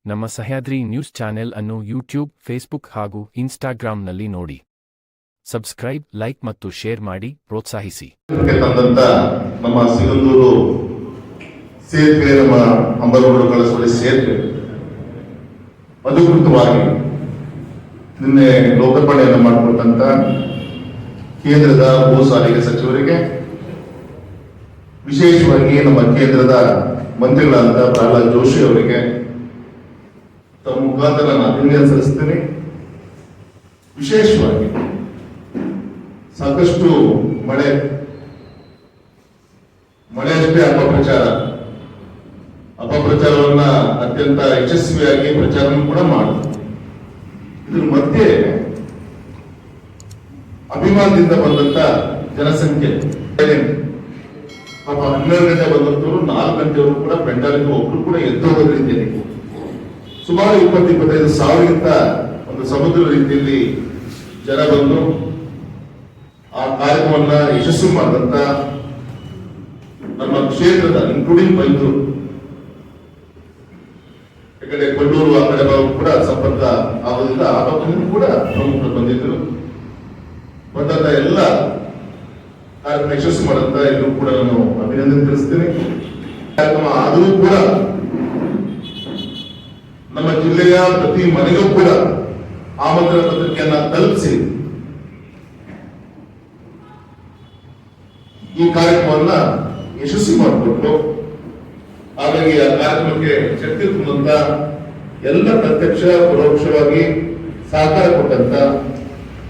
ನಮ್ಮ Sahyadri news channel ಅನ್ನು YouTube, Facebook ಹಾಗೂ ಇನ್ಸ್ಟಾಗ್ರಾಂನಲ್ಲಿ ನೋಡಿ. ಸಬ್ಸ್ಕ್ರೈಬ್, ಲೈಕ್ ಮತ್ತು ಶೇರ್ ಮಾಡಿ ಪ್ರೋತ್ಸಾಹಿಸಿ. ನಮ್ಮ ಸಿಗಂದೂರು ಸೇತುವೆ, ನಮ್ಮ ಅಂಬರಗೋಡು ಕಳಸೊಳ್ಳಿ ಸೇತುವೆ ಅಧಿಕೃತವಾಗಿ ನಿನ್ನೆ ಲೋಕಾರ್ಪಣೆಯನ್ನು ಮಾಡಿಕೊಟ್ಟಂತ ಕೇಂದ್ರದ ಭೂ ಸಾರಿಗೆ ಸಚಿವರಿಗೆ, ವಿಶೇಷವಾಗಿ ನಮ್ಮ ಕೇಂದ್ರದ ಮಂತ್ರಿಗಳಾದ ಪ್ರಹ್ಲಾದ್ ಜೋಶಿ ಅವರಿಗೆ ತಮ್ಮ ಮುಖಾಂತರ ನಾನು ಅಭಿನಂದನೆ ಸಲ್ಲಿಸ್ತೀನಿ. ವಿಶೇಷವಾಗಿ ಸಾಕಷ್ಟು ಮಳೆಯಷ್ಟೇ ಅಪಪ್ರಚಾರವನ್ನ ಅತ್ಯಂತ ಯಶಸ್ವಿಯಾಗಿ ಪ್ರಚಾರ ಕೂಡ ಮಾಡಿದ್ರು. ಇದ್ರ ಮಧ್ಯೆ ಅಭಿಮಾನದಿಂದ ಬಂದಂತ ಜನಸಂಖ್ಯೆ ಪಾಪ 12 ಗಂಟೆ ಬಂದಂತವರು 4 ಗಂಟೆವರೆಗೂ ಕೂಡ ಪೆಂಡಾಲಿಗೆ ಒಬ್ರು ಕೂಡ ಎದ್ದೋಗದ ರೀತಿಯಲ್ಲಿ ಸುಮಾರು 20-25 ಸಾವಿರಕ್ಕಿಂತ ಒಂದು ಸಮುದ್ರ ರೀತಿಯಲ್ಲಿ ಜನ ಬಂದು ಆ ಕಾರ್ಯಕ್ರಮವನ್ನ ಯಶಸ್ವಿ ಮಾಡಿದಂತ ನಮ್ಮ ಕ್ಷೇತ್ರದ ಇನ್ಕ್ಲೂಡಿಂಗ್ ಮೈಸೂರು, ಯಾಕಂದ್ರೆ ಕೊಲ್ಲೂರು ಆ ಕಡೆ ಕೂಡ ಸಂಪರ್ಕ ಆಗೋದ್ರಿಂದ ಆ ಪಕ್ಷದಿಂದ ಕೂಡ ಪ್ರಮುಖರು ಬಂದಿದ್ರು. ಬಂದಂತ ಎಲ್ಲ ಕಾರ್ಯಕ್ರಮ ಯಶಸ್ವಿ ಮಾಡಂತ ಎಲ್ಲರೂ ಕೂಡ ನಾನು ಅಭಿನಂದನೆ ತಿಳಿಸ್ತೀನಿ. ಕಾರ್ಯಕ್ರಮ ಆದರೂ ಕೂಡ ನಮ್ಮ ಜಿಲ್ಲೆಯ ಪ್ರತಿ ಮನೆಗೂ ಕೂಡ ಆಮಂತ್ರಣ ಪತ್ರಿಕೆಯನ್ನ ತಲುಪಿಸಿ ಈ ಕಾರ್ಯಕ್ರಮವನ್ನ ಯಶಸ್ವಿ ಮಾಡಿಕೊಟ್ಟು, ಹಾಗಾಗಿ ಆ ಕಾರ್ಯಕ್ರಮಕ್ಕೆ ಶಕ್ತಿ ತುಂಬಂತ ಎಲ್ಲ ಪ್ರತ್ಯಕ್ಷ ಪರೋಕ್ಷವಾಗಿ ಸಹಕಾರ ಕೊಟ್ಟಂತ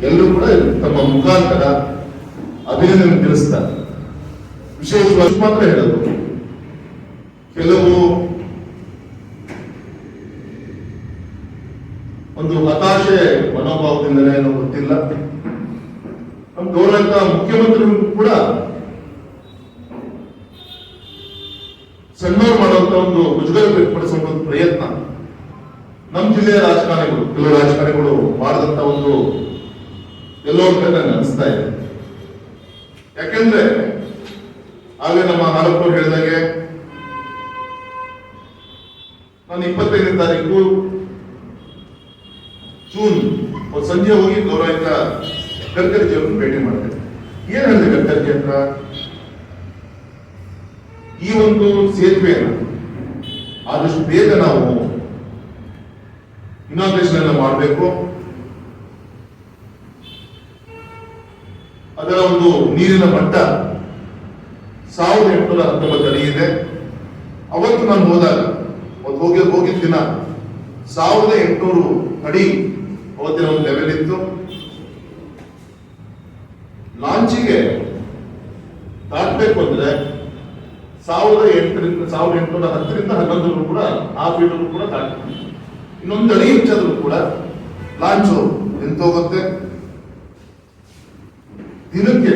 ಎಲ್ಲರೂ ಕೂಡ ತಮ್ಮ ಮುಖಾಂತರ ಅಭಿನಂದನೆ ತಿಳಿಸ್ತಾರೆ. ವಿಶೇಷವಾಗಿ ಮಾತ್ರ ಹೇಳೋದು, ಕೆಲವು ಒಂದು ಹತಾಶೆ ಮನೋಭಾವದಿಂದಲೇ ಏನೋ ಗೊತ್ತಿಲ್ಲ, ನಮ್ಮ ಗೌರವಂತ ಮುಖ್ಯಮಂತ್ರಿಗಳು ಕೂಡ ಸಣ್ಣವ್ರು ಮಾಡುವಂತ ಒಂದು ಮುಜುಗರ ವ್ಯಕ್ತಪಡಿಸುವಂತ ಒಂದು ಪ್ರಯತ್ನ ನಮ್ಮ ಜಿಲ್ಲೆಯ ರಾಜಕಾರಣಿಗಳು, ಕೆಲವು ರಾಜಕಾರಣಿಗಳು ಮಾಡಿದಂತ ಒಂದು ಎಲ್ಲೋ ನನಗೆ ಅನಿಸ್ತಾ ಇದೆ. ಯಾಕೆಂದ್ರೆ ಆಗಲೇ ನಮ್ಮ ಹಾಲಪ್ಪರು ಹೇಳಿದಾಗೆ ನಾನು 25ನೇ ತಾರೀಕು ಜೂನ್ ಸಂಜೆ ಹೋಗಿ ಗೌರವಿತ ಗಡ್ಕರಿ ಅವರನ್ನು ಭೇಟಿ ಮಾಡಿದೆ. ಏನ್ ಹೇಳಿದೆ ಗಡ್ಕರಿ ಹತ್ರ? ಈ ಒಂದು ಸೇತುವೆಯನ್ನು ಆದಷ್ಟು ಬೇಗ ನಾವು ಇನಾಗ್ರೇಷನ್ ಮಾಡಬೇಕು, ಅದರ ಒಂದು ನೀರಿನ ಮಟ್ಟ 1819 ಅಡಿ ಇದೆ. ಅವತ್ತು ನಾನು ಹೋದಾಗ ಹೋಗಿದ್ದ ದಿನ 1800 ಅಡಿ ಅವತ್ತಿನ ಒಂದು ಲೆವೆಲ್ ಇತ್ತು. ಲಾಂಚಿಗೆ ದಾಟಬೇಕು ಅಂದ್ರೆ 1810ರಿಂದ 11 ಕೂಡ ಆ ಫೀಟ್ ಕೂಡ ದಾಟಬೇಕು. ಇನ್ನೊಂದು ಅಡಿ ಹೆಚ್ಚಾದ್ರೂ ಕೂಡ ಲಾಂಚ್ ನಿಂತೋಗುತ್ತೆ. ದಿನಕ್ಕೆ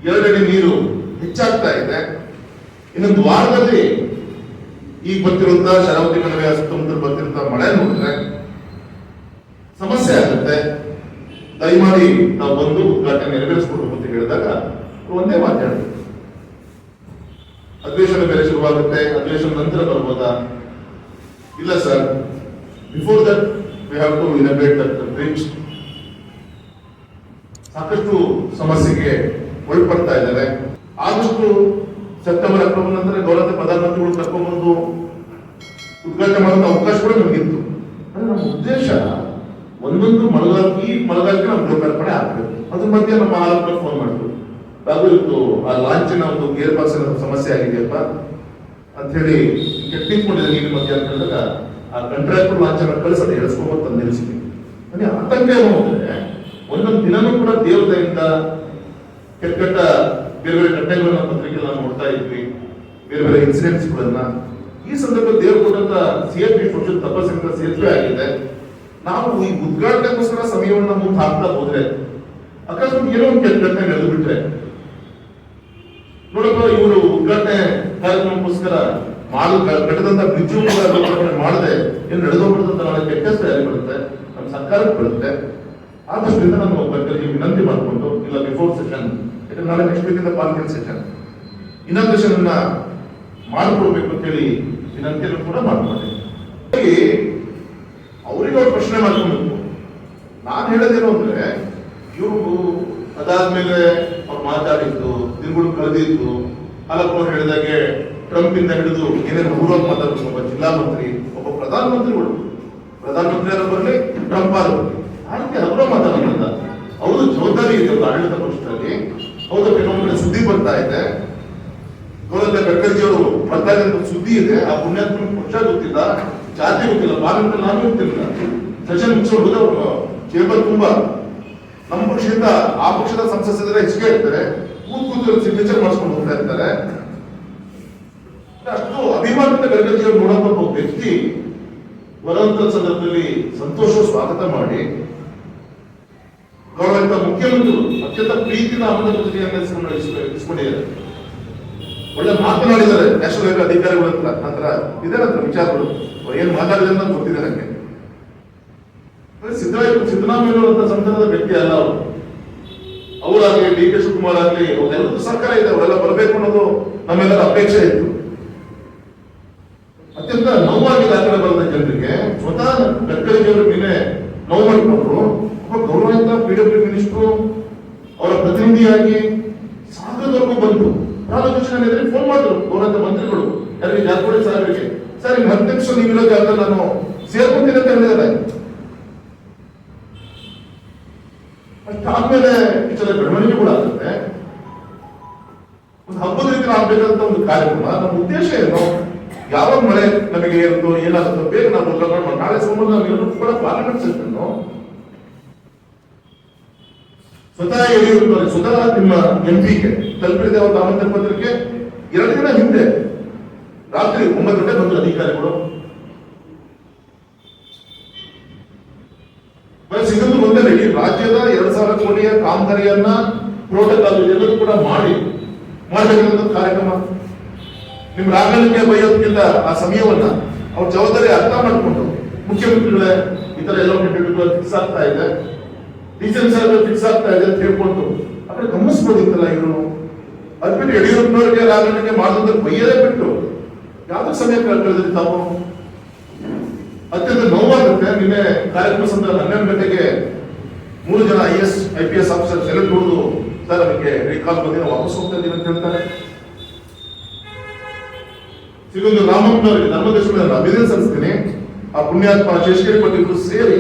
2 ಅಡಿ ನೀರು ಹೆಚ್ಚಾಗ್ತಾ ಇದೆ. ಇನ್ನೊಂದು ವಾರದಲ್ಲಿ ಈಗ ಬರ್ತಿರುವಂತ ಶರಾವತಿ ಕಣಿವೆ ಸುತ್ತಮುತ್ತ ಬರ್ತಿರುವಂತ ಮಳೆ ನೋಡಿದ್ರೆ ಸಮಸ್ಯೆ ಆಗುತ್ತೆ. ದಯಮಾಡಿ ನಾವು ಬಂದು ಉದ್ಘಾಟನೆ ನೆರವೇರಿಸ್ಕೊಡ್ಬೇಕು ಅಂತ ಹೇಳಿದಾಗ ಒಂದೇ ಮಾತಾಡಿದ್ರು, ಅಧಿವೇಶನ ಬೇರೆ ಶುರುವಾಗುತ್ತೆ, ಅಧಿವೇಶನ ನಂತರ ಬರ್ಬೋದಾ? ಇಲ್ಲ sir, before that we have to inaugurate that bridge. ಸಾಕಷ್ಟು ಸಮಸ್ಯೆಗೆ ಒಳಪಡ್ತಾ ಇದ್ದಾರೆ. ಆದಷ್ಟು ಸೆಪ್ಟೆಂಬರ್, ಅಕ್ಟೋಬರ್ ನಂತರ ಗೌರವ ಪ್ರಧಾನಮಂತ್ರಿಗಳು ಕರ್ಕೊಂಡ್ಬಂದು ಉದ್ಘಾಟನೆ ಮಾಡುವಂತ ಅವಕಾಶ ಕೂಡ ನಮಗಿತ್ತು. ನಮ್ಮ ಉದ್ದೇಶ ಒಂದೊಂದು ಮಳೆಗಾಲಕ್ಕೆ ನಾವು ಲೋಕಾರ್ಪಣೆ ಆಗ್ಬೇಕು. ಅದ್ರ ಮಧ್ಯೆ ನಮ್ಮ ಹಾಲಪ್ಪನ ಫೋನ್ ಮಾಡಿದ್ರು, ಬಾಬು ಇವತ್ತು ಆ ಲಾಂಚಿನ ಒಂದು ಗೇರ್ ಬಾಕ್ಸ್ ಸಮಸ್ಯೆ ಆಗಿದೆಯಪ್ಪ ಅಂತ ಹೇಳಿ ಕೆಟ್ಟಿಕೊಂಡಿದೆ ನೀರಿನ ಮಧ್ಯೆ ಅಂತ ಹೇಳಿದಾಗ ಆ ಕಾಂಟ್ರಾಕ್ಟರ್ ಲಾಂಚನ್ನ ಕಳಿಸೋದು ಎಳಿಸ್ಕೊಂಬಂತ ನಿಲ್ಲಿಸಿದ್ವಿ. ನನಗೆ ಆತಂಕ ಏನು ಅಂದ್ರೆ, ಒಂದೊಂದು ದಿನನೂ ಕೂಡ ದೇವತೆಯಿಂದ ಕೆಟ್ಟ ಬೇರೆ ಘಟನೆಗಳನ್ನ ಪತ್ರಿಕೆ ನಾವು ನೋಡ್ತಾ ಇದ್ವಿ, ಬೇರೆ ಇನ್ಸಿಡೆಂಟ್ಸ್ ಗಳನ್ನ. ಈ ಸಂದರ್ಭದಲ್ಲಿ ದೇವರು ಕೊಟ್ಟಂತ CFP ತಪಸ್ಸಿನಿಂದ ಸೇತುವೆ ಆಗಿದೆ. ನಾವು ಈ ಉದ್ಘಾಟನೆಗೋಸ್ಕರ ಸಮಯವನ್ನು ಮುಂದೆ ಹಾಕ್ತಾ ಹೋದ್ರೆ ಅಕಸ್ಮಾತ್ ಏನೋ ಒಂದು ಕೆಟ್ಟ ಘಟನೆ ನಡೆದು ಬಿಟ್ರೆ, ನೋಡಪ್ಪ ಇವರು ಉದ್ಘಾಟನೆ ಕಾರ್ಯಕ್ರಮಕ್ಕೋಸ್ಕರ ಕಟ್ಟದಂತ ಬ್ರಿಡ್ಜ್ ಲೋಕಾರ್ಪಣೆ ಮಾಡದೆ ಏನು ನಡೆದೋಗ್ಬಿಡುತ್ತೆ, ನಾಳೆ ಕೆಟ್ಟ ಹೆಸರು ಬರುತ್ತೆ, ನಮ್ಮ ಸರ್ಕಾರಕ್ಕೆ ಬರುತ್ತೆ. ಆದಷ್ಟರಿಂದ ನಾನು ಒಬ್ಬರಿಗೆ ವಿನಂತಿ ಮಾಡಿಕೊಂಡು, ಇಲ್ಲ ಬಿಫೋರ್ ಸೆಷನ್, ಯಾಕಂದ್ರೆ ನಾಳೆ ನೆಕ್ಸ್ಟ್ ವೀಕ್ ಇಂದ ಪಾರ್ಲಿಮೆಂಟ್ ಸೆಷನ್ ಇನಾಗ್ರೇಷನ್ ಅನ್ನ ಮಾಡಿಕೊಡ್ಬೇಕು ಅಂತ ಹೇಳಿ ವಿನಂತಿಯನ್ನು ಕೂಡ ಮಾಡ್ಕೊಂಡಿದ್ದೆ. ಅವರಿಗೆ ಅವ್ರು ಪ್ರಶ್ನೆ ಮಾಡ್ಕೊಬೇಕು. ನಾನು ಹೇಳೋದೇನು ಅಂದ್ರೆ, ಇವರು ಅದಾದ್ಮೇಲೆ ಅವ್ರು ಮಾತಾಡಿದ್ದು, ದಿನಗಳು ಕಳೆದಿದ್ದು, ಅಲ್ಲಪ್ಪವ್ರು ಹೇಳಿದಾಗೆ ಟ್ರಂಪ್ ಇಂದ ಹಿಡಿದು ಏನೇನು ಊರೋಗಿ ಮಾತಾಡೋದು, ಒಬ್ಬ ಜಿಲ್ಲಾ ಮಂತ್ರಿ, ಒಬ್ಬ ಪ್ರಧಾನಮಂತ್ರಿಗಳು, ಪ್ರಧಾನಮಂತ್ರಿ ಯಾರು ಬರಲಿ, ಟ್ರಂಪ್ ಆರು ಬರಲಿ, ಆ ರೀತಿ ಹಗುರ ಮಾತಾಡೋದ್ರಿಂದ ಅವ್ರದ್ದು ಜವಾಬ್ದಾರಿ ಇದೆ ಒಂದು ಆಡಳಿತ ಪಕ್ಷದಲ್ಲಿ. ಹೌದು, ಕೆಲವೊಂದು ಕಡೆ ಸುದ್ದಿ ಬರ್ತಾ ಇದೆ, ಗೌರವ ಗಡ್ಕರಿ ಅವರು ಬರ್ತಾ ಇದೆ ಅಂತ ಸುದ್ದಿ ಇದೆ. ಆ ಪುಣ್ಯಾತ್ಮ ಪಕ್ಷ ಗೊತ್ತಿಲ್ಲ, ಜಾತಿ ಗೊತ್ತಿಲ್ಲ, ಪಾರ್ಲಿಮೆಂಟ್ ನಾನು ಗೊತ್ತಿಲ್ಲ, ಸೆಷನ್ ಮುಗಿಸೋದು ಅವರು ಚೇಂಬರ್ ತುಂಬಾ ನಮ್ಮ ಪಕ್ಷದಿಂದ ಆ ಪಕ್ಷದ ಸಂಸದರೇ ಹೆಚ್ಚಿಗೆ ಇರ್ತಾರೆ, ಕೂತು ಸಿಗ್ನೇಚರ್ ಮಾಡಿಸ್ಕೊಂಡು ಹೋಗ್ತಾ ಇರ್ತಾರೆ. ಅಷ್ಟು ಅಭಿಮಾನದ ಗಡ್ಕರಿ ಅವರು ನೋಡೋಂಥ ಒಬ್ಬ ವ್ಯಕ್ತಿ ಬರುವಂತ ಸಂದರ್ಭದಲ್ಲಿ ಸಂತೋಷ ಸ್ವಾಗತ ಮಾಡಿ ಗೌರವಿತ ಮುಖ್ಯಮಂತ್ರಿಗಳು ಅತ್ಯಂತ ಪ್ರೀತಿನ ಅಮೃತ ಜೊತೆಗೆ ಇಸ್ಕೊಂಡಿದ್ದಾರೆ. ಒಳ್ಳೆ ಮಾತನಾಡಿದ್ದಾರೆ ನ್ಯಾಷನಲ್ ಹೈವೇ ಅಧಿಕಾರಿಗಳ ಹತ್ರ. ನಂತರ ಇದೆ ನಂತರ ವಿಚಾರಗಳು ಏನ್ ಮಾತಾಡಿದ್ರೆ ಅಂತ ಗೊತ್ತಿದೆ ನನಗೆ. ಸಿದ್ದರಾಮಯ್ಯ ಅಂತ ಸಂಸದದ ವ್ಯಕ್ತಿ ಅಲ್ಲ ಅವರು. ಅವರಾಗ್ಲಿ ಡಿ ಕೆ ಶಿವಕುಮಾರ್ ಆಗ್ಲಿ ಅವರೆಲ್ಲರೂ ಸರ್ಕಾರ ಇದೆ, ಅವರೆಲ್ಲ ಬರಬೇಕು ಅನ್ನೋದು ನಮ್ಮೆಲ್ಲರ ಅಪೇಕ್ಷೆ ಇತ್ತು. ಅತ್ಯಂತ ನೋವಾಗಿಲ್ಲ ಆ ಕಡೆ ಬಂದ ಜನರಿಗೆ. ಸ್ವತಃ ಗಡ್ಕರಿ ಅವರು ನಿನ್ನೆ ನೋವು ಮಾಡಿಕೊಂಡ್ರು. ಒಬ್ಬ ಗೌರವಿತ ಪಿಡಬ್ಲ್ಯೂ ಮಿನಿಸ್ಟ್ರು ಅವರ ಪ್ರತಿನಿಧಿಯಾಗಿ ಸಾಗರದವರೆಗೂ ಬಂದು ಪ್ರಾರಂಭಿಸಿದ ಫೋನ್ ಮಾಡಿದ್ರು ಗೌರವಿತ ಮಂತ್ರಿಗಳು ಯಾರಿಗೆ, ಜಾರಕಿಹೊಳಿ ಸಾಹೇಬರಿಗೆ, ಸರ್ ಇನ್ನು 10 ನಿಮಿಷ ನೀವಿರೋ ಜಾಗ ನಾನು ಸೇರ್ಕೊಂತೀನಿ ಅಂತ ಹೇಳಿದ್ದಾರೆ. ಅಷ್ಟಾದ್ಮೇಲೆ ಈ ಸಲ ಬೆಳವಣಿಗೆ ಕೂಡ ಆಗುತ್ತೆ. ಒಂದು ಹಬ್ಬದ ರೀತಿ ಆಗ್ಬೇಕಂತ ಒಂದು ಕಾರ್ಯಕ್ರಮ. ನಮ್ಮ ಉದ್ದೇಶ ಏನು, ಯಾವಾಗ ಮಳೆ ನಮಗೆ ಇರುತ್ತೋ ಏನಾಗುತ್ತೋ ಬೇಗ ನಾವು ನಾಳೆ ಸೋಮವಾರ ನಾವೆಲ್ಲರೂ ಕೂಡ ಪಾರ್ಲಿಮೆಂಟ್ ಸೆಷನ್ ಸ್ವತಃ ಯಡಿಯೂರಪ್ಪ ಸ್ವತಃ ನಿಮ್ಮ ಎಂಪಿಗೆ ತಲುಪಿದೆ ಒಂದು ಆಮಂತ್ರಣ ಪತ್ರಿಕೆ. 2 ದಿನ ಹಿಂದೆ ರಾತ್ರಿ 9 ಗಂಟೆ ಬಂದ್ರು ಅಧಿಕಾರಿಗಳು. ಸಿಗಂದು ಒಂದೇ ಈ ರಾಜ್ಯದ 2,000 ಕೋಟಿಯ ಕಾಮಗಾರಿಯನ್ನ ಪ್ರೋಟೋಕಾಲ್ ಎಲ್ಲರೂ ಕೂಡ ಮಾಡಬೇಕಂತ ಕಾರ್ಯಕ್ರಮ. ನಿಮ್ ರಾಘವನಿಗೆ ಬೈಯೋದಕ್ಕಿಂತ ಆ ಸಮಯವನ್ನ ಅವ್ರ ಜವಾಬ್ದಾರಿ ಅರ್ಥ ಮಾಡಿಕೊಂಡು ಮುಖ್ಯಮಂತ್ರಿಗಳೇ ಈ ತರ ಎಲ್ಲ ಫಿಕ್ಸ್ ಆಗ್ತಾ ಇದೆ, ಡಿಸೆನ್ಸ್ ಫಿಕ್ಸ್ ಆಗ್ತಾ ಇದೆ ಅಂತ ಹೇಳ್ಕೊಂಡು ಆ ಕಡೆ ಗಮನಿಸ್ಬೋದಿತ್ತಲ್ಲ ಇವರು. ಅದ್ಬಿಟ್ಟು ಯಡಿಯೂರಪ್ಪನವರಿಗೆ ರಾಘವನಿಗೆ ಮಾಡೋದ್ರ ಬೈಯದೇ ಬಿಟ್ಟು ಯಾವ್ದು ಸಮಯ ಕಳೆದ್ರಿ ತಾವು. ಅತ್ಯಂತ ನೋವಾಗುತ್ತೆ. ನಿನ್ನೆ ಕಾರ್ಯಕ್ರಮ ಸಂದರ್ಭ 12 ಗಂಟೆಗೆ 3 ಜನ IAS IPS ಆಫೀಸರ್ಸ್ ಎಲ್ಲ ನೋಡುದು, ಸರ್ ಅದಕ್ಕೆ ರೀಕಾಲ್ ಬಂದಿನ ವಾಪಸ್ ಹೋಗ್ತಾ ಇದೀವಿ ಅಂತ ಹೇಳ್ತಾರೆ. ಸಿಗೊಂದು ರಾಮಪ್ಪನವರಿಗೆ ಧರ್ಮದೇಶಗಳಲ್ಲಿ ಅಭಿನಂದನೆ ಸಲ್ಲಿಸ್ತೀನಿ. ಆ ಪುಣ್ಯಾತ್ಮ ಶೇಷಗಿರಿ ಪಟ್ಟಿಗಳು ಸೇರಿ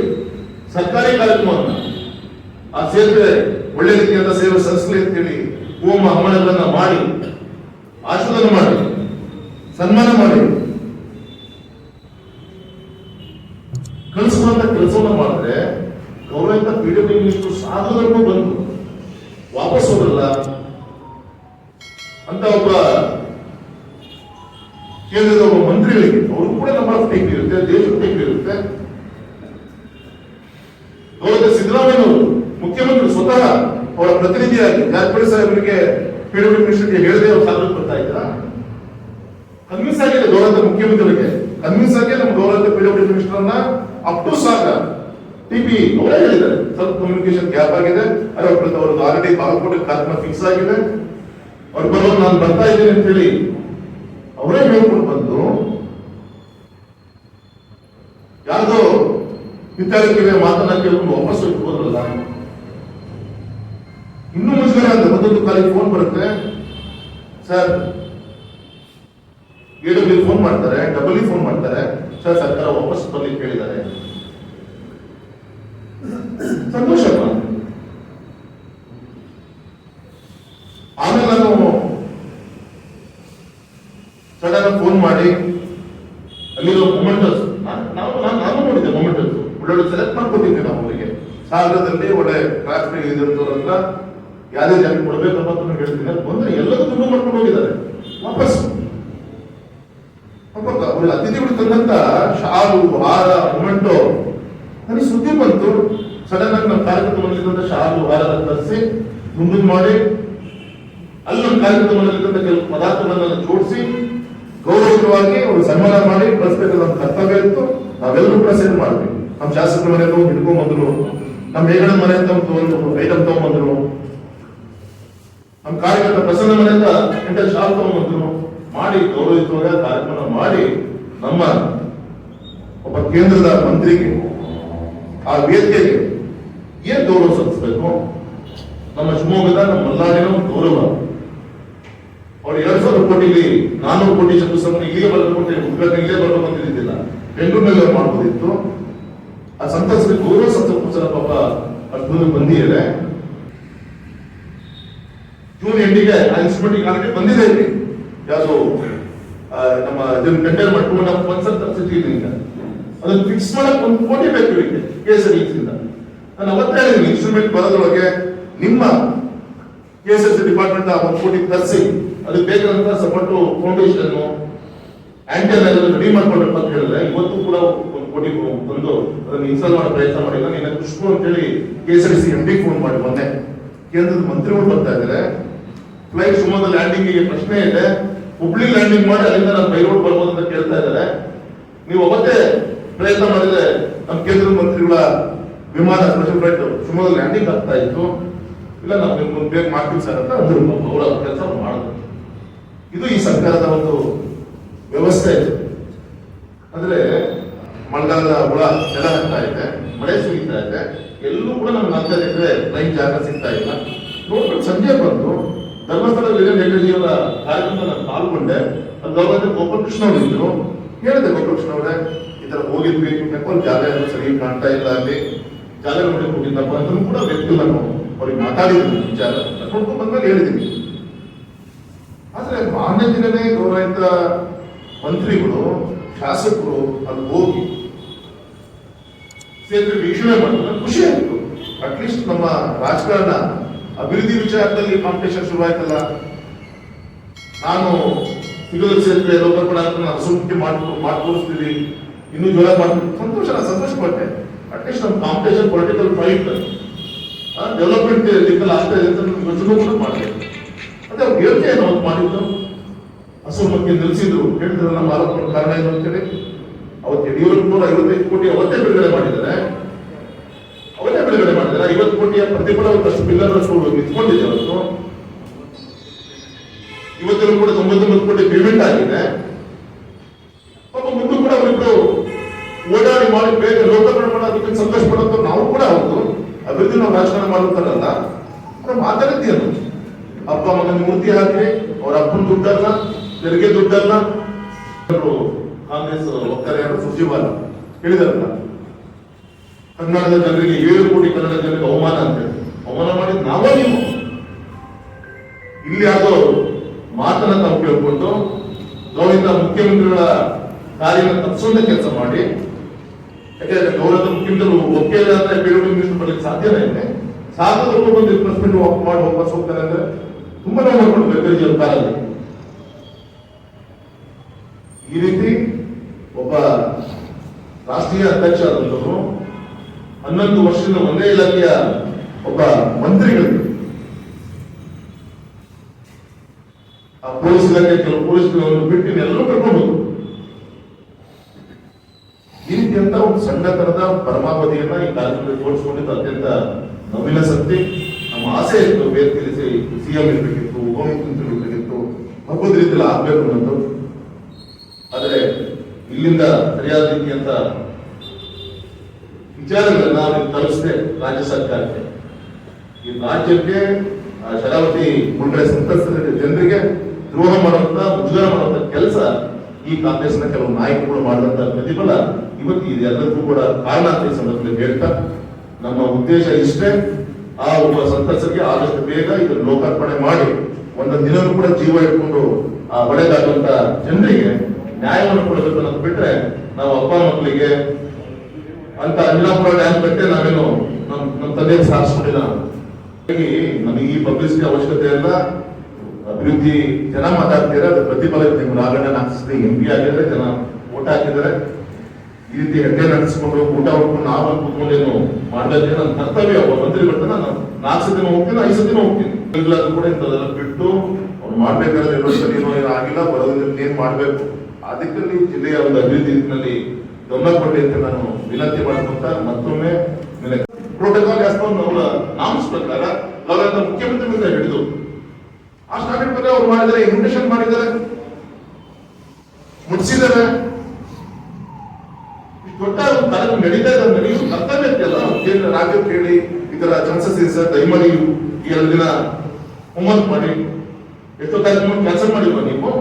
ಸರ್ಕಾರಿ ಕಾರ್ಯಕ್ರಮವನ್ನು ಆ ಸೇತುವೆ ಒಳ್ಳೆ ರೀತಿಯಾದ ಸೇವೆ ಸಲ್ಲಿಸಲಿ ಅಂತ ಹೇಳಿ ಹೋಮ ಹವನಗಳನ್ನ ಮಾಡಿ ಆಶೀರ್ವಾದ ಮಾಡಿ ಸನ್ಮಾನ ಮಾಡಿ ಕಳಿಸುವಂತ ಕೆಲಸವನ್ನ ಮಾಡಿದ್ರೆ ಗೌರವಿತ ಪಿಡಬ್ಲ್ಯೂ ಮಿನಿಸ್ಟರ್ ಸಾಧುವರೆಗೂ ಬಂದು ವಾಪಸ್ ಹೋಗಲ್ಲ ಅಂತ ಒಬ್ಬ ಕೇಂದ್ರದ ಒಬ್ಬ ಮಂತ್ರಿಗಳಿಗೆ ಅವರು ಕೂಡ ನಮ್ಮ ಟೇಕ್ ಇರುತ್ತೆ, ದೇಶದ ಟೇಕ್ ಇರುತ್ತೆ. ಗೌರವ ಸಿದ್ದರಾಮಯ್ಯನವರು ಮುಖ್ಯಮಂತ್ರಿ ಸ್ವತಃ ಅವರ ಪ್ರತಿನಿಧಿಯಾಗಿ ಜಾರಕಿಹೊಳಿ ಸಾಹೇಬರಿಗೆ ಪಿಡಬ್ಲ್ಯೂ ಮಿನಿಸ್ಟರ್ಗೆ ಹೇಳದೆ ಅವ್ರು ಸಾಧನೆ ಬರ್ತಾ ಇದ್ರ ಕನ್ವಿನ್ಸ್ ಆಗಿದೆ. ಗೌರವ ಮುಖ್ಯಮಂತ್ರಿಗೆ ಕನ್ವಿನ್ಸ್ ಆಗಿ ನಮ್ಮ ಗೌರವ ಪಿಡಬ್ಲ್ಯೂ ಮಿನಿಸ್ಟರ್ ಅನ್ನ ಅಪ್ ಟು ಸಾಗರ್ ಟಿಪಿ ಅವರೇ ಹೇಳಿದ್ದಾರೆ. ಸ್ವಲ್ಪ ಕಮ್ಯುನಿಕೇಶನ್ ಗ್ಯಾಪ್ ಆಗಿದೆ, ಅವ್ರದ್ದು ಆಲ್ರೆಡಿ ಬಾಗಲಕೋಟೆ ಕಾರ್ಯಕ್ರಮ ಫಿಕ್ಸ್ ಆಗಿದೆ, ಅವ್ರು ಬರೋದು ನಾನು ಬರ್ತಾ ಇದ್ದೇನೆ ಅಂತ ಹೇಳಿ ಅವರೇ ಹೇಳ್ಕೊಂಡು ಬಂದು ಯಾರ್ದೋ ಹಿತ್ತಾಳಿಕೆ ಮಾತನ್ನ ಕೇಳ್ಕೊಂಡು ವಾಪಸ್ ಹೋದ್ರಲ್ಲ. ಇನ್ನೂ ಮುಜುಗರ ಅಂತ ಮತ್ತೊಂದು ಕಾಲಿಗೆ ಫೋನ್ ಬರುತ್ತೆ, ಸರ್ AW ಫೋನ್ ಮಾಡ್ತಾರೆ, ಡಬಲ್ ಫೋನ್ ಮಾಡ್ತಾರೆ, ಸರ್ ಸರ್ಕಾರ ವಾಪಸ್ ಬರ್ಲಿಕ್ಕೆ ಹೇಳಿದ್ದಾರೆ. ಸಂತೋಷ. ಆಮೇಲೆ ನಾನು ಸಡನ್ ಫೋನ್ ಮಾಡಿ ಅಲ್ಲಿರೋ ಮೊಮೆಂಟಸ್ ನಾನು ನೋಡಿದ್ದೆ. ಮೊಮೆಂಟಸ್ ಒಳ್ಳೊಳ್ಳೆ ಸೆಲೆಕ್ಟ್ ಮಾಡ್ಕೊತಿದ್ದೆ ನಾವು ಅವರಿಗೆ. ಸಾಗರದಲ್ಲಿ ಒಳ್ಳೆ ಟ್ರಾಫಿಕ್ ಇದ್ದಂಥವ್ರ ಹತ್ರ ಯಾವ್ದೇ ಜಾಗ ಕೊಡ್ಬೇಕಪ್ಪ ಅಂತ ಹೇಳ್ತೀನಿ. ಬಂದ್ರೆ ಎಲ್ಲರೂ ತುಂಬ ಮಾಡ್ಕೊಂಡು ಹೋಗಿದ್ದಾರೆ ವಾಪಸ್. ಒಳ್ಳೆ ಅತಿಥಿಗಳು ತಂದಂತ ಶಾಲು ಹಾರ ಮೊಮೆಂಟೋ ನನಗೆ ಸುದ್ದಿ ಬಂತು. ಸಡನ್ ಆಗಿ ನಮ್ಮ ಕಾರ್ಯಕ್ರಮದಲ್ಲಿದ್ದಂತ ಶಾಲು ಹಾರ ತರಿಸಿ ಮುಂದೆ ಮಾಡಿ ಅಲ್ಲಿ ನಮ್ಮ ಕಾರ್ಯಕ್ರಮದಲ್ಲಿದ್ದಂತ ಕೆಲವು ಪದಾರ್ಥಗಳನ್ನ ಜೋಡಿಸಿ ಗೌರವವಾಗಿ ಅವರು ಸನ್ಮಾನ ಮಾಡಿ ಕಳಿಸ್ಬೇಕಾದ ನಮ್ಮ ಕರ್ತವ್ಯ ಇತ್ತು. ನಾವೆಲ್ಲರೂ ಕೂಡ ಸೇರಿ ಮಾಡ್ತೀವಿ. ನಮ್ಮ ಶಾಸಕರ ಮನೆಯಲ್ಲೂ ಹಿಡ್ಕೊಂಡ್ ಬಂದ್ರು, ನಮ್ಮ ಮೇಘನ ಮನೆಯಿಂದ ಒಂದು ಐಟಮ್ ತಗೊಂಡ್ಬಂದ್ರು, ನಮ್ಮ ಕಾರ್ಯಕರ್ತ ಪ್ರಸನ್ನ ಮನೆಯಿಂದ 8 ಶಾಲ್ ತಗೊಂಡ್ಬಂದ್ರು. ಮಾಡಿ ಗೌರವಿಸುವಾಗ ಕಾರ್ಯಕ್ರಮ ಮಾಡಿ ನಮ್ಮ ಒಬ್ಬ ಕೇಂದ್ರದ ಮಂತ್ರಿಗೆ ಆ ವೇದಿಕೆಗೆ ಏನ್ ಗೌರವ ಸಲ್ಲಿಸಬೇಕು? ನಮ್ಮ ಶಿವಮೊಗ್ಗದ ನಮ್ಮ ಮಲ್ನಾಡಿನ ಗೌರವ. ಅವ್ರು 2,000 ಕೋಟಿಲಿ 400 ಕೋಟಿ ಶಂಕುಸ್ಥಾಪನೆ ಇಲ್ಲಿಗೆ ಬರಬೇಕು ಅಂತ ಉದ್ಘಾಟನೆ ಇಲ್ಲೇ ಬರಬೇಕು ಅಂತ ಇದ್ದಿಲ್ಲ, ಬೆಂಗಳೂರಿನಲ್ಲಿ ಅವ್ರು ಮಾಡ್ಬೋದಿತ್ತು. ಆ ಸಂತಸರಿಗೆ ಗೌರವ ಸಲ್ಲಿಸೋಸ್ಕರ ಪಾಪ ಅಷ್ಟು ಬಂದಿದೆ. ಜೂನ್ ಎಂಡಿಗೆ ಆ ಇನ್ಸ್ಟ್ರೂಮೆಂಟ್ ಆಲ್ರೆಡಿ ಬಂದಿದೆ ಇಲ್ಲಿ. ಯಾವುದು ನಮ್ಮ ಇದನ್ನು ಕಂಟೈನ್ ಮಾಡ್ಕೊಂಡು ನಮ್ಮ ಸ್ಪಾನ್ಸರ್ ತರಿಸಿದ್ವಿ ಈಗ ಅದನ್ನು ಫಿಕ್ಸ್ ಮಾಡಕ್ 1 ಕೋಟಿ ಬೇಕು ಇದಕ್ಕೆ KSRTC-ಯಿಂದ. ನಾನು ಅವತ್ತೇ ಹೇಳಿದ್ದೀನಿ, ಇನ್ಸ್ಟ್ರೂಮೆಂಟ್ ಬರೋದ್ರೊಳಗೆ ನಿಮ್ಮ KSRTC ಡಿಪಾರ್ಟ್ಮೆಂಟ್ 1 ಕೋಟಿ ತರಿಸಿ ಅದಕ್ಕೆ ಬೇಕಾದಂತ ಸಪೋರ್ಟ್ ಫೌಂಡೇಶನ್ ಆಂಟೆನ್ ರೆಡಿ ಮಾಡ್ಕೊಳ್ಬೇಕು ಅಂತ ಹೇಳಿದ್ರೆ ಇವತ್ತು ಕೂಡ 1 ಕೋಟಿ ಬಂದು ಅದನ್ನು ಇನ್ಸ್ಟಾಲ್ ಮಾಡೋ ಪ್ರಯತ್ನ ಮಾಡಿಲ್ಲ. ನೀನು ಖುಷ್ಬು ಅಂತ ಹೇಳಿ KSRTC MD ಫೋನ್ ಮಾಡಿ ಮೊನ್ನೆ ಕೇಂದ್ರದ ಮಂತ್ರಿಗಳು ಬರ್ತಾ ಇದ್ದಾರೆ. ಫ್ಲೈಟ್ ಶಿವಮೊಗ್ಗ ಲ್ಯಾಂಡಿಂಗ್ ಪ್ರಶ್ನೆ ಇದೆ, ಹುಬ್ಳಿ ಲ್ಯಾಂಡಿಂಗ್ ಮಾಡಿ ಅಲ್ಲಿಂದ ನಾವು ಬೈ ರೋಡ್ ಬರ್ಬೋದು ಅಂತ ಕೇಳ್ತಾ ಇದ್ದಾರೆ. ನೀವು ಅವತ್ತೇ ಪ್ರಯತ್ನ ಮಾಡಿದ್ರೆ ನಮ್ಮ ಕೇಂದ್ರದ ಮಂತ್ರಿಗಳ ವಿಮಾನ ಸ್ಪೆಷಲ್ ಫ್ಲೈಟ್ ಶಿವಮೊಗ್ಗ ಲ್ಯಾಂಡಿಂಗ್ ಆಗ್ತಾ ಇತ್ತು. ಇಲ್ಲ ನಾವು ನಿಮ್ಗೆ ಬೇಗ ಮಾಡ್ತೀವಿ ಸರ್ ಅಂತ ಅಂದ್ರು. ಅವರ ಕೆಲಸ ಮಾಡಿದ್ರು. ಇದು ಈ ಸರ್ಕಾರದ ಒಂದು ವ್ಯವಸ್ಥೆ ಇದೆ. ಅಂದ್ರೆ ಮಳೆಗಾಲದ ಹುಳ ನೆಲ ಹಾಕ್ತಾ ಇದೆ, ಮಳೆ ಸುರಿತಾ ಇದೆ, ಎಲ್ಲೂ ಕೂಡ ನಮ್ಗೆ ಆಗ್ತಾ ಇದ್ರೆ ಲೈನ್ ಜಾಗ ಸಿಗ್ತಾ ಇಲ್ಲ. ನೋಡ್ಬಿಟ್ಟು ಸಂಜೆ ಬಂದು ಧರ್ಮಸ್ಥಳ ವೀರೇಂದ್ರ ಹೆಗ್ಗಡೆಯವರ ಕಾರ್ಯಕ್ರಮ ನಾನು ಪಾಲ್ಗೊಂಡೆ. ಅದು ಗೌರವ ಗೋಪಾಲಕೃಷ್ಣ ಅವರು ಇದ್ರು. ಹೇಳಿದೆ, ಗೋಪಾಲಕೃಷ್ಣ ಅವರೇ ಈ ತರ ಹೋಗಿದ್ವಿ, ಯಾಕಂದ್ರೆ ಜಾಗ ಎಲ್ಲ ಸರಿ ಕಾಣ್ತಾ ಇಲ್ಲ, ಅಲ್ಲಿ ಜಾಗ ನೋಡಿ ಹೋಗಿದ್ದಪ್ಪ ಅಂತ ಕೂಡ ವ್ಯಕ್ತಿ ನಾನು ಅವ್ರಿಗೆ ಮಾತಾಡಿದ್ದೀನಿ. ವಿಚಾರ ನೋಡ್ಕೊಂಡು ಬಂದ್ಮೇಲೆ ಹೇಳಿದ್ದೀನಿ. ಆದ್ರೆ ಮಾನ್ಯ ದಿನನೇ ಗೌರವಿತ ಮಂತ್ರಿಗಳು ಶಾಸಕರು ಅಲ್ಲಿ ಹೋಗಿ ಸೇರಿ ವೀಕ್ಷಣೆ ಮಾಡಿದ್ರೆ ಖುಷಿ ಆಯ್ತು. ಅಟ್ಲೀಸ್ಟ್ ನಮ್ಮ ರಾಜಕಾರಣ ಅಭಿವೃದ್ಧಿ ವಿಚಾರದಲ್ಲಿ ಕಾಂಪಿಟೇಷನ್ ಶುರುವಾಯ್ತಲ್ಲ. ನಾನು ಸಿಗದ ಕ್ಷೇತ್ರ ಲೋಕಾರ್ಪಣೆ ಅಸಂಖ್ಯ ಮಾಡ್ಕೊಳಿಸ್ತೀವಿ, ಇನ್ನೂ ಜೋರ ಮಾಡ್ತೀವಿ, ಸಂತೋಷ ಪಟ್ಟೆ. ಅಟ್ಲೀಸ್ಟ್ ನಮ್ಮ ಕಾಂಪಿಟೇಷನ್ ಪೊಲಿಟಿಕಲ್ ಫೈಟ್ ಡೆವಲಪ್ಮೆಂಟ್ ದಿಕ್ಕಲ್ಲಿ ಆಗ್ತಾ ಇದೆ ಅಂತ ಯೋಚನೆ ಕೂಡ ಮಾಡಿದೆ. ಅದೇ ಅವ್ರು ಹೇಳಿಕೆ ನಾವು ಮಾಡಿದ್ದು ಹಸುಮಕ್ಕೆ ನಿಲ್ಲಿಸಿದ್ರು. ಹೇಳಿದ್ರು ನಮ್ಮ ಆರೋಪಗಳ ಕಾರಣ ಏನು ಅಂತೇಳಿ. ಅವತ್ತು ಯಡಿಯೂರಪ್ಪ 55 ಕೋಟಿ ಅವತ್ತೇ ಬಿಡುಗಡೆ ಮಾಡಿದ್ದಾರೆ. 50 ಕೋಟಿಯ ಪ್ರತಿಫಲ ಒಂದಷ್ಟು ಪಿಲ್ಲರ್ ನಿಂತ್ಕೊಂಡಿದೆ. ಅವತ್ತು ಇವತ್ತಿನ ಕೂಡ 99 ಕೋಟಿ ಪೇಮೆಂಟ್ ಆಗಿದೆ. ಪಾಪ ಮುಂದೆ ಕೂಡ ಅವರಿಬ್ರು ಓಡಾಡಿ ಮಾಡಿ ಬೇಗ ಲೋಕಾರ್ಪಣೆ ಮಾಡೋದಕ್ಕೆ ಸಂತೋಷ ಪಡೋದು ನಾವು ಕೂಡ ಹೌದು. ಅಭಿವೃದ್ಧಿ ನಾವು ರಾಜಕಾರಣ ಮಾಡುತ್ತಾರಲ್ಲ, ಮಾತಾಡಿದ್ದೇನು ಅಪ್ಪ ಮಗನ ಮೂರ್ತಿ ಹಾಕಿ ಅವ್ರ ಅಪ್ಪನ ದುಡ್ಡಲ್ಲ, ತೆರಿಗೆ ದುಡ್ಡಲ್ಲ. ಕಾಂಗ್ರೆಸ್ ಹೋಗ್ತಾರೆ ಸುರ್ಜಿವಾಲ ಹೇಳಿದಾರಲ್ಲ, ಕನ್ನಡದ ಜನರಿಗೆ 7 ಕೋಟಿ ಕನ್ನಡ ಜನರಿಗೆ ಅವಮಾನ ಅಂತ ಹೇಳಿ ಅವಮಾನ ಮಾಡಿದ್ ನಾವೋ ನೀವು. ಇಲ್ಲಿ ಯಾವುದೋ ಮಾತನ್ನ ತಾವು ಕೇಳ್ಕೊಂಡು ಗೌರವ ಮುಖ್ಯಮಂತ್ರಿಗಳ ಕಾರ್ಯನ ತಪ್ಪಿಸೋದೇ ಕೆಲಸ ಮಾಡಿ. ಯಾಕೆಂದ್ರೆ ಗೌರವದ ಮುಖ್ಯಮಂತ್ರಿ ಒಪ್ಪಿಗೆ ಇಲ್ಲ ಅಂದ್ರೆ ಬೇರೆ ಮಿನಿಸ್ಟರ್ ಬರ್ಲಿಕ್ಕೆ ಸಾಧ್ಯನೇ ಇದೆ. ಸಾಧಕರು ಬಂದು ರಿಪ್ರೆಸ್ಮೆಂಟ್ ಮಾಡಿ ವಾಪಸ್ ಹೋಗ್ತಾರೆ ಅಂದ್ರೆ ತುಂಬಾ ನೋವು ಮಾಡ್ಕೊಳ್ಬೇಕು ಕಾಲದಲ್ಲಿ. ಈ ರೀತಿ ಒಬ್ಬ ರಾಷ್ಟ್ರೀಯ ಅಧ್ಯಕ್ಷ ಆದಂತವರು 11 ವರ್ಷದಿಂದ ಒಂದೇ ಇಲಾಖೆಯ ಒಬ್ಬ ಮಂತ್ರಿಗಳಿಗೆ ಆ ಪೊಲೀಸ್ ಇಲಾಖೆ ಕೆಲವು ಪೊಲೀಸ್ಗಳನ್ನು ಬಿಟ್ಟು ಎಲ್ಲರೂ ಕರ್ಕೊಂಡು ಹೋದ್ರು. ಈ ರೀತಿಯಂತ ಒಂದು ಸಣ್ಣತನದ ಪರಮಾವಧಿಯನ್ನ ಈ ಕಾರ್ಯಕ್ರಮದಲ್ಲಿ ತೋರಿಸಿಕೊಂಡಿದ್ದು ಅತ್ಯಂತ ನವೀನ ಶಕ್ತಿ. ನಮ್ಮ ಆಸೆ ಇತ್ತು, ಬೇರೆ ತಿಳಿಸಿ ಸಿಎಂ ಇರ್ಬೇಕಿತ್ತು, ಉಪಮುಖ್ಯಮಂತ್ರಿ ಇರ್ಬೇಕಿತ್ತು, ಹಬ್ಬದ ರೀತಿಯಲ್ಲಿ ಆಗ್ಬೇಕು ಅನ್ನೋದು. ಆದ್ರೆ ಇಲ್ಲಿಂದ ಸರಿಯಾದ ರೀತಿಯಂತ ವಿಚಾರಗಳನ್ನ ನಾವು ತಲುಪಿಸಿದೆ ರಾಜ್ಯ ಸರ್ಕಾರಕ್ಕೆ. ಈ ರಾಜ್ಯಕ್ಕೆ ಶರಾವತಿ ಮುಂಡ್ರೆ ಸಂತ್ರಸ್ತ ಜನರಿಗೆ ದ್ರೋಹ ಮಾಡುವಂತ ಮುಜುಗರ ಮಾಡುವಂತ ಕೆಲಸ ಈ ಕಾಂಗ್ರೆಸ್ನ ಕೆಲವು ನಾಯಕರು ಮಾಡಿದಂತ ಪ್ರತಿಫಲ ಇವತ್ತು ಇದೆಲ್ಲರಿಗೂ ಕೂಡ ಕಾರಣ ಅಂತ ಈ ಸಂದರ್ಭದಲ್ಲಿ ಹೇಳ್ತಾ, ನಮ್ಮ ಉದ್ದೇಶ ಇಷ್ಟೇ, ಆ ಒಬ್ಬ ಸಂತ್ರಸ್ತರಿಗೆ ಆದಷ್ಟು ಬೇಗ ಇದನ್ನು ಲೋಕಾರ್ಪಣೆ ಮಾಡಿ ಒಂದೊಂದು ದಿನವೂ ಕೂಡ ಜೀವ ಇಟ್ಕೊಂಡು ಆ ಒಡೆದಾಗುವಂತ ಜನರಿಗೆ ನ್ಯಾಯವನ್ನು ಕೊಡಬೇಕು ಅನ್ನೋದು ಬಿಟ್ರೆ ನಾವು ಅಪ್ಪ ಮಕ್ಕಳಿಗೆ ಅಂತ ಅನಿಲಾಪುರ ಡ್ಯಾಮ್ ಕಟ್ಟೆ ನಾವೇನು ನಮ್ಮ ತಂದೆಗೆ ಸಾಧಿಸ್ಕೊಂಡಿಲ್ಲ. ನಮಗೆ ಈ ಪಬ್ಲಿಸಿಟಿ ಅವಶ್ಯಕತೆ ಇಲ್ಲ. ಅಭಿವೃದ್ಧಿ ಜನ ಮಾತಾಡ್ತೀರಾ, ಅದು ಪ್ರತಿಫಲ ನಿಮ್ಗೆ ಆಗಣ್ಣ ಹಾಕಿಸಿದ್ರೆ MP ಆಗಿದ್ರೆ ಜನ ಓಟ್ ಹಾಕಿದ್ದಾರೆ. ಈ ರೀತಿ ಹೆಡ್ಡೆ ನಡೆಸ್ಕೊಂಡು ಊಟ ಹೊಡ್ಕೊಂಡು ನಾವು ಕೂತ್ಕೊಂಡೇನು ಮಾಡ್ಬೇಕು ನನ್ನ ಕರ್ತವ್ಯ. ಒಬ್ಬ ಮಂತ್ರಿ ಬರ್ತಾನೆ, ನಾನು 4 ಸತಿನೂ ಹೋಗ್ತೀನಿ, 5 ಸತಿನೂ ಹೋಗ್ತೀನಿ. ಈಗಲಾದ್ರೂ ಕೂಡ ಇಂಥದೆಲ್ಲ ಬಿಟ್ಟು ಅವ್ರು ಮಾಡ್ಬೇಕಾದ್ರೆ ಏನೋ ಆಗಿಲ್ಲ, ಬರೋದ್ರಿಂದ ಏನ್ ಮಾಡ್ಬೇಕು ಅದಕ್ಕೆ ಜಿಲ್ಲೆಯ ಒಂದು ಅಭಿವೃದ್ಧಿ ನಿಟ್ಟಿನಲ್ಲಿ ಗಮನ ಕೊಡಿ ಅಂತ ನಾನು ವಿನಂತಿ ಮಾಡ್ಕೊಂತ ಮತ್ತೊಮ್ಮೆ ಪ್ರೋಟೋಕಾಲ್ ಅವರ ನಾಮ್ಸ್ ಪ್ರಕಾರ ಗೌರವ ಮುಖ್ಯಮಂತ್ರಿಗಳಿಂದ ಹಿಡಿದು ಆ ಸ್ಟಾರ್ಟ್ ಬಗ್ಗೆ ಅವ್ರು ಮಾಡಿದ್ದಾರೆ, ಇನ್ವಿಟೇಷನ್ ಮಾಡಿದ್ದಾರೆ, ಮುಟ್ಟಿಸಿದ್ದಾರೆ. ಇಷ್ಟು ಒಂದು ಕಾರ್ಯಕ್ರಮ ನಡೀತಾ ಇದೆ, ನಡೆಯುವ ಕರ್ತವ್ಯ ಅಲ್ಲ. ಕೇಂದ್ರ ರಾಜ್ಯ ಕೇಳಿ ಈ ತರ ಚಾನ್ಸಸ್ ಇದೆ ಸರ್, ದಯಮಾಡಿ ಈ 2 ದಿನ ಹೋಮ್ವರ್ಕ್ ಮಾಡಿ. ಎಷ್ಟೋ ಕಾರ್ಯಕ್ರಮ ಕ್ಯಾನ್ಸಲ್ ಮಾಡಿಲ್ವಾ ನೀವು?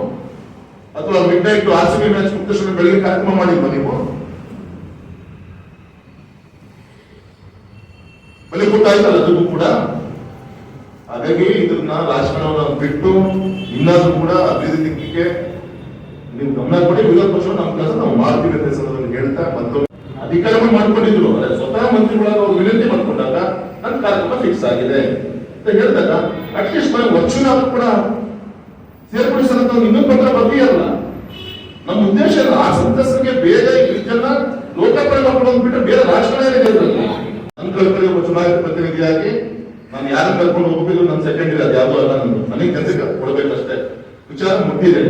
ಅಥವಾ ಮಿಡ್ ನೈಟ್ RCB ಮ್ಯಾಚ್ ಮುಗಿದ ತಕ್ಷಣ ಬೆಳಿಗ್ಗೆ ಕಾರ್ಯಕ್ರಮ ಮಾಡಿಲ್ವಾ ನೀವು? ಬಲಿ ಕೊಟ್ಟಾಯ್ತಲ್ಲ ಅದಕ್ಕೂ ಕೂಡ. ಹಾಗಾಗಿ ಇದನ್ನ ರಾಜಕಾರಣವನ್ನು ಬಿಟ್ಟು ಇನ್ನಾದ್ರೂ ಕೂಡ ಅಭಿವೃದ್ಧಿ ದಿಕ್ಕಿಗೆ ನೀವು ಗಮನ ಕೊಡಿ. ವಿರೋಧ ಪಕ್ಷ ನಮ್ಮ ಕೆಲಸ ನಾವು ಮಾಡ್ತೀವಿ ಅಂತ ಸಂದರ್ಭದಲ್ಲಿ ಹೇಳ್ತಾ ಮತ್ತೊಮ್ಮೆ ಅಧಿಕಾರವನ್ನು ಮಾಡ್ಕೊಂಡಿದ್ರು, ಸ್ವತಃ ಮಂತ್ರಿಗಳಾಗ ಅವ್ರು ವಿನಂತಿ ಮಾಡ್ಕೊಂಡಾಗ ನನ್ನ ಕಾರ್ಯಕ್ರಮ ಫಿಕ್ಸ್ ಆಗಿದೆ ಅಂತ ಹೇಳಿದಾಗ ಅಟ್ಲೀಸ್ಟ್ ನಾವು ವರ್ಷನಾದ್ರೂ ಕೂಡ ಸೇರ್ಪಡಿಸೋದಂತ ಇನ್ನೊಂದು ಪತ್ರ ಬರ್ತೀಯಲ್ಲ. ನಮ್ಮ ಉದ್ದೇಶ ಇಲ್ಲ ಆ ಸಂತಸರಿಗೆ ಬೇಗ ಇದನ್ನ ಲೋಕಪಾಲ ಬಿಟ್ಟು ಬೇರೆ ರಾಜಕಾರಣ ಇರೋದ್ರಲ್ಲಿ ನನ್ನ ಕಲ್ಪನೆ ಒಬ್ಬ ಚುನಾಯಿತ ಪ್ರತಿನಿಧಿಯಾಗಿ ನಾನು ಯಾರನ್ನ ಕರ್ಕೊಂಡು ಹೋಗ್ಬೇಕು, ನನ್ನ ಸೆಕೆಂಡರಿ ಅದು ಯಾವುದೋ ಅಲ್ಲ, ನನಗೆ ಕೆಲಸ ಕೊಡಬೇಕಷ್ಟೇ. ವಿಚಾರ ಮುಟ್ಟಿದೆ,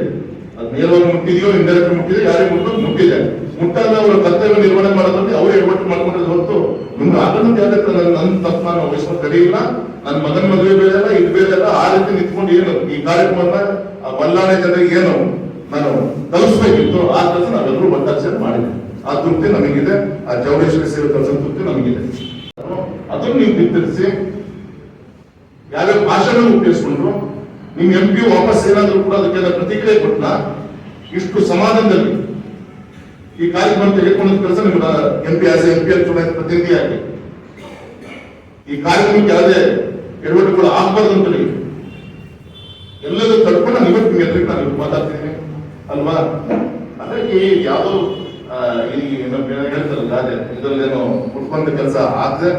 ಅದು ನೇರವಾಗಿ ಮುಟ್ಟಿದೆಯೋ ಇಂಡೈರೆಕ್ಟ್ ಮುಟ್ಟಿದೆ, ಯಾರಿಗೆ ಮುಟ್ಟಿದೆ. ಮುಟ್ಟಾದ ಅವರ ಕರ್ತವ್ಯ ನಿರ್ವಹಣೆ ಮಾಡೋದ್ರಲ್ಲಿ ಅವ್ರು ಎಡವಟ್ಟು ಮಾಡ್ಕೊಂಡಿದ್ದು ಹೊರತು ನಿಮ್ಗೆ ಆಗದಂತೆ ಯಾವ್ದಕ್ಕೆ ನನ್ನ ತಪ್ಪು ನಾನು ವಹಿಸ್ಕೊಂಡು ತಡೆಯಿಲ್ಲ. ನನ್ನ ಮಗನ ಮದುವೆ ಬೇರೆ ಅಲ್ಲ, ಇದು ಬೇರೆ ಅಲ್ಲ. ಆ ರೀತಿ ನಿಂತ್ಕೊಂಡು ಏನು ಈ ಕಾರ್ಯಕ್ರಮವನ್ನ ಬಲ್ಲಾಣೆ ಜನರಿಗೆ ಏನು ನಾನು ತಲುಪಿಸ್ಬೇಕಿತ್ತು ಆ ಕೆಲಸ ನಾವೆಲ್ಲರೂ ಒಟ್ಟಾಕ್ಷರ ಮಾಡಿದ್ವಿ. ಆ ತೃಪ್ತಿ ನಮಗಿದೆ, ಆ ಚೌಡೇಶ್ವರಿ ಸೇವೆ ಕೆಲಸ ತೃಪ್ತಿ ನಮಗಿದೆ. ಅದನ್ನು ನೀವು ಬಿತ್ತರಿಸಿ ಯಾವ್ಯಾವ ಭಾಷಣ ಉಪಯೋಗಿಸ್ಕೊಂಡ್ರು ನಿಮ್ MP ವಾಪಸ್ ಏನಾದ್ರು ಕೂಡ ಅದಕ್ಕೆಲ್ಲ ಪ್ರತಿಕ್ರಿಯೆ ಕೊಟ್ಟ ಇಷ್ಟು ಸಮಾಧಾನದಲ್ಲಿ ಈ ಕಾರ್ಯಕ್ರಮ ತೆಗೆದುಕೊಂಡ ಕೆಲಸ ನಿಮ್ಮ MP ಚುನಾಯಿತ ಪ್ರತಿನಿಧಿಯಾಗಿ ಈ ಕಾರ್ಯಕ್ರಮಕ್ಕೆ ಯಾವುದೇ ಎಡವಟ್ಟುಗಳು ಆಗ್ಬಾರ್ದು ಅಂತ ಹೇಳಿ ಎಲ್ಲದೂ ತಡ್ಕೊಂಡು ನಾನು ಇವತ್ತು ನಿಮ್ಗೆ ಎದುರಿಗೆ ನಾನು ಮಾತಾಡ್ತೀನಿ ಅಲ್ವಾ. ಹಾಗಾಗಿ ಯಾವುದೋ ಹೇಳ್ತಾರಲ್ಲ ಗಾದೆ ಇದರಲ್ಲೇನೋ ಮುಟ್ಕೊಂಡ ಕೆಲಸ ಆಗದೆ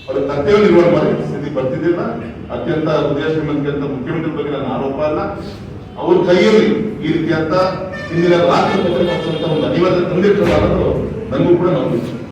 ಅವ್ರ ಕರ್ತವ್ಯ ನಿರ್ವಹಣೆ ಮಾಡಿ ಸ್ಥಿತಿ ಬರ್ತಿದ್ದಿಲ್ಲ. ಅತ್ಯಂತ ಹೃದಯ ಶ್ರೀಮಂತಿಕೆ ಅಂತ ಮುಖ್ಯಮಂತ್ರಿ ಬಗ್ಗೆ ನನ್ನ ಆರೋಪ ಅಲ್ಲ. ಅವ್ರ ಕೈಯಲ್ಲಿ ಈ ರೀತಿಯಂತ ಹಿಂದಿನ ರಾಷ್ಟ್ರಪತಿ ಒಂದು ಅನಿವಾರ್ಯ ತಂದಿರ್ತಾರೆ ಅನ್ನೋದು ನನಗೂ ಕೂಡ ನಂಬಿಕೆ.